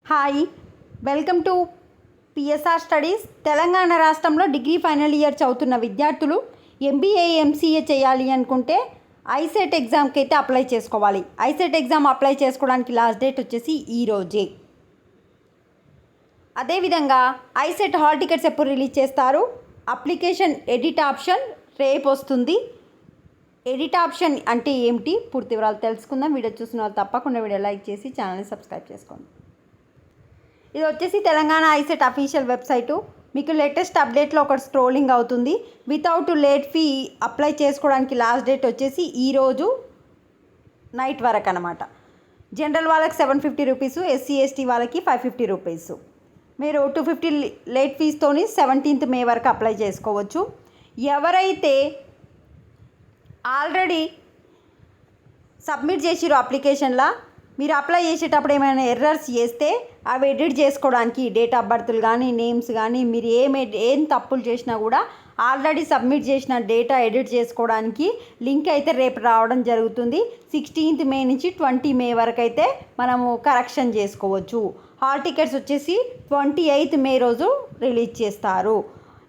Hi, welcome to PSR studies. Telangana రాష్ట్రంలో degree final year చదువుతున్న విద్యార్థులు ఎంబీఏ ఎంసీఏ చేయాలి అనుకుంటే ఐసెట్ ఎగ్జామ్కి అయితే అప్లై చేసుకోవాలి. ఐసెట్ ఎగ్జామ్ అప్లై చేసుకోవడానికి లాస్ట్ డేట్ వచ్చేసి ఈరోజే. అదేవిధంగా ఐసెట్ హాల్ టికెట్స్ ఎప్పుడు రిలీజ్ చేస్తారు? అప్లికేషన్ ఎడిట్ ఆప్షన్ రేపు వస్తుంది. ఎడిట్ ఆప్షన్ అంటే ఏమిటి పూర్తి వివరాలు తెలుసుకుందాం. వీడియో చూసిన వాళ్ళు తప్పకుండా వీడియో లైక్ చేసి ఛానల్ని సబ్స్క్రైబ్ చేసుకోండి. ఇది వచ్చేసి తెలంగాణ ఐసెట్ అఫీషియల్ వెబ్సైటు. మీకు లేటెస్ట్ అప్డేట్లో ఒకటి స్క్రోలింగ్ అవుతుంది. వితౌట్ లేట్ ఫీ అప్లై చేసుకోవడానికి లాస్ట్ డేట్ వచ్చేసి ఈరోజు నైట్ వరకు అనమాట. జనరల్ వాళ్ళకి 750 రూపీసు, ఎస్సీ ఎస్టీ వాళ్ళకి 550 రూపీసు. మీరు 250 లేట్ ఫీస్తోని 17th మే వరకు అప్లై చేసుకోవచ్చు. ఎవరైతే ఆల్రెడీ సబ్మిట్ చేసిరో అప్లికేషన్లో మీరు అప్లై చేసేటప్పుడు ఏమైనా ఎర్రర్స్ చేస్తే అవి ఎడిట్ చేసుకోవడానికి డేట్ ఆఫ్ బర్త్లు కానీ నేమ్స్ కానీ మీరు ఏం తప్పులు చేసినా కూడా ఆల్రెడీ సబ్మిట్ చేసిన డేటా ఎడిట్ చేసుకోవడానికి లింక్ అయితే రేపు రావడం జరుగుతుంది. 16th మే నుంచి 20 మే వరకు అయితే మనము కరెక్షన్ చేసుకోవచ్చు. హాల్ టికెట్స్ వచ్చేసి 28th మే రోజు రిలీజ్ చేస్తారు.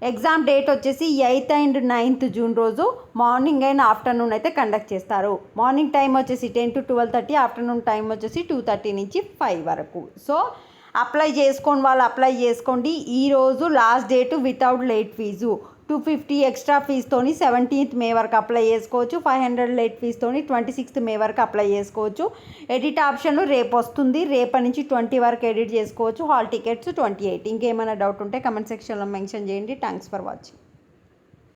ఎగ్జామ్ డేట్ వచ్చేసి 8th and 9th జూన్ రోజు మార్నింగ్ అండ్ ఆఫ్టర్నూన్ అయితే కండక్ట్ చేస్తారు. మార్నింగ్ టైం వచ్చేసి 10 to 12:30, ఆఫ్టర్నూన్ టైం వచ్చేసి 2:30 నుంచి 5 వరకు. సో అప్లై చేసుకోండి, వాళ్ళు అప్లై చేసుకోండి. ఈరోజు last date without late fee. 250 extra ఫీజుతోని 17th మే వరకు అప్లై చేసుకోవచ్చు. 500 లేట్ ఫీజుతోని 26th మే వరకు అప్లై చేసుకోవచ్చు. ఎడిట్ ఆప్షన్ రేపు వస్తుంది. రేపటి నుంచి 20 వరకు ఎడిట్ చేసుకోవచ్చు. Hall tickets 28. ఇంకేమైనా డౌట్ ఉంటే కమెంట్ సెక్షన్లో మెన్షన్ చేయండి. Thanks for watching.